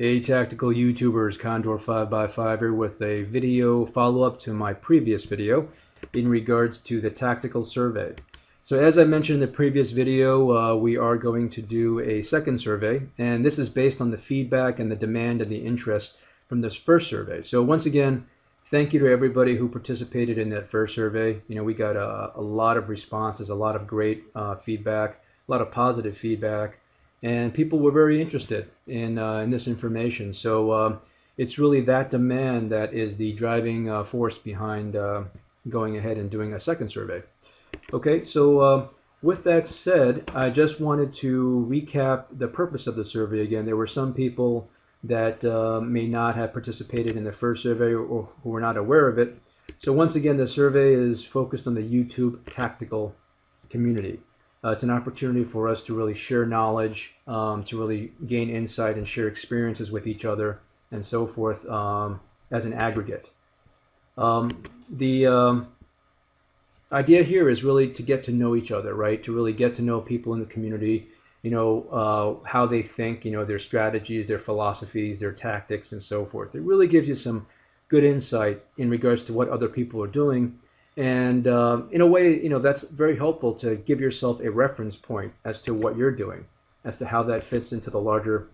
Hey tactical YouTubers, Condor 5x5 here with a video follow-up to my previous video in regards to the tactical survey. So as I mentioned in the previous video, we are going to do a second survey, and this is based on the feedback and the demand and the interest from this first survey. So once again, thank you to everybody who participated in that first survey. You know, we got a lot of responses, a lot of great feedback, a lot of positive feedback. And people were very interested in this information. So it's really that demand that is the driving force behind going ahead and doing a second survey. Okay, so with that said, I just wanted to recap the purpose of the survey again. There were some people that may not have participated in the first survey or who were not aware of it. So once again, the survey is focused on the YouTube tactical community. It's an opportunity for us to really share knowledge, to really gain insight and share experiences with each other and so forth as an aggregate. The idea here is really to get to know each other, right? To really get to know people in the community, you know, how they think, you know, their strategies, their philosophies, their tactics and so forth. It really gives you some good insight in regards to what other people are doing. And in a way, you know, that's very helpful to give yourself a reference point as to what you're doing, as to how that fits into the larger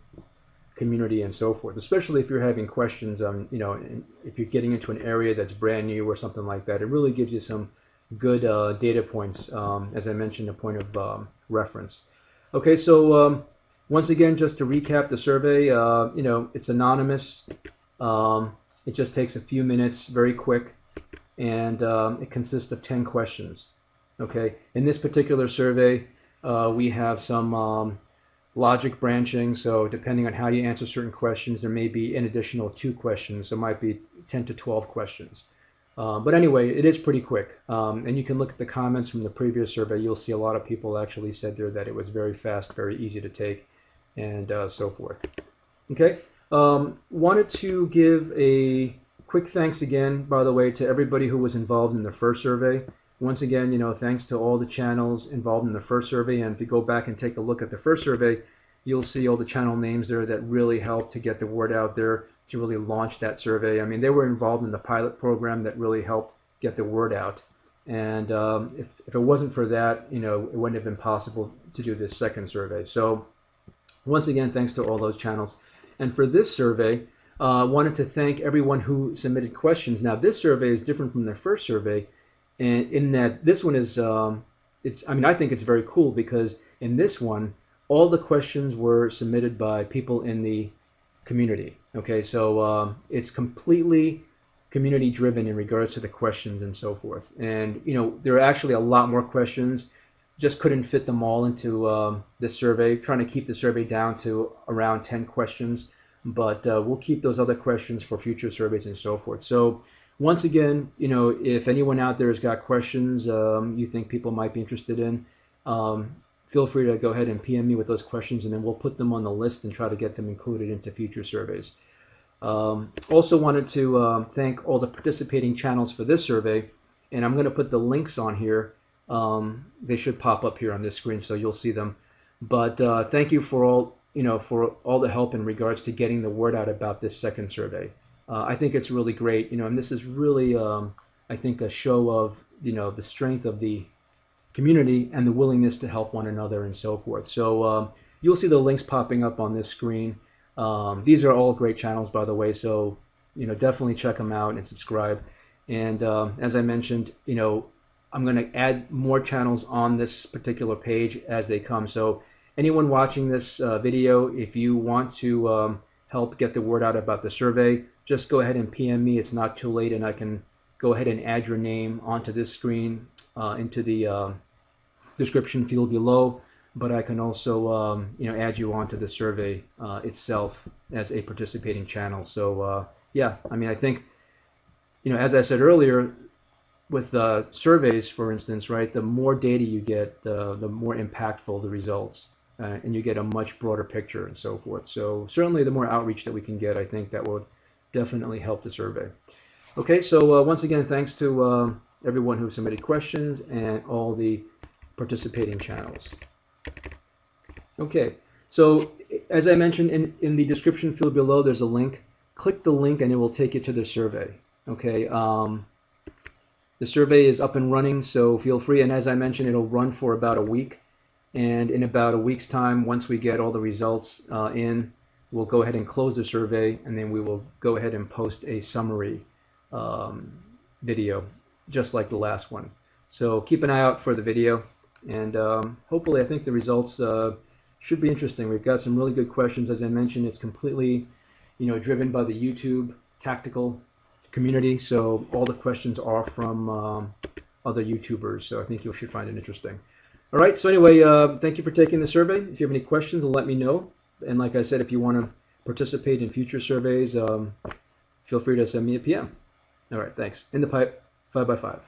community and so forth, especially if you're having questions on, you know, if you're getting into an area that's brand new or something like that. It really gives you some good data points, as I mentioned, a point of reference. Okay, so once again, just to recap the survey, you know, it's anonymous. It just takes a few minutes, very quick. And it consists of 10 questions. Okay, in this particular survey, we have some logic branching. So depending on how you answer certain questions, there may be an additional 2 questions. So it might be 10 to 12 questions. But anyway, it is pretty quick. And you can look at the comments from the previous survey. You'll see a lot of people actually said there that it was very fast, very easy to take, and so forth. Okay, wanted to give a quick thanks again, by the way, to everybody who was involved in the first survey. Once again, you know, thanks to all the channels involved in the first survey. And if you go back and take a look at the first survey, you'll see all the channel names there that really helped to get the word out there, to really launch that survey. I mean, they were involved in the pilot program that really helped get the word out. And if it wasn't for that, you know, it wouldn't have been possible to do this second survey. So once again, thanks to all those channels. And for this survey, wanted to thank everyone who submitted questions. Now, this survey is different from the first survey, and in that this one is, I mean, I think it's very cool because in this one, all the questions were submitted by people in the community. Okay, so it's completely community driven in regards to the questions and so forth. And you know, there are actually a lot more questions. Just couldn't fit them all into this survey. Trying to keep the survey down to around 10 questions. But we'll keep those other questions for future surveys and so forth. So once again, you know, if anyone out there has got questions you think people might be interested in, feel free to go ahead and PM me with those questions, and then we'll put them on the list and try to get them included into future surveys. Also wanted to thank all the participating channels for this survey, and I'm going to put the links on here. They should pop up here on this screen, so you'll see them. But thank you for all, you know, for all the help in regards to getting the word out about this second survey. I think it's really great, you know, and this is really, I think, a show of, you know, the strength of the community and the willingness to help one another and so forth. So you'll see the links popping up on this screen. These are all great channels, by the way, so, you know, definitely check them out and subscribe. And as I mentioned, you know, I'm going to add more channels on this particular page as they come. So anyone watching this video, if you want to help get the word out about the survey, just go ahead and PM me. It's not too late, and I can go ahead and add your name onto this screen into the description field below. But I can also, you know, add you onto the survey itself as a participating channel. So yeah, I mean, I think, you know, as I said earlier, with surveys, for instance, right, the more data you get, the more impactful the results. And you get a much broader picture and so forth. So certainly the more outreach that we can get, I think that will definitely help the survey. Okay, so once again, thanks to everyone who submitted questions and all the participating channels. Okay, So as I mentioned in the description field below, there's a link. Click the link and it will take you to the survey. Okay. The survey is up and running, so feel free. And as I mentioned, it'll run for about a week. And in about a week's time, once we get all the results in, we'll go ahead and close the survey, and then we will go ahead and post a summary video, just like the last one. So keep an eye out for the video, and hopefully I think the results should be interesting. We've got some really good questions. As I mentioned, it's completely driven by the YouTube tactical community, so all the questions are from other YouTubers, so I think you should find it interesting. All right, so anyway, thank you for taking the survey. If you have any questions, let me know. And like I said, if you want to participate in future surveys, feel free to send me a PM. All right, thanks. In the pipe, 5x5.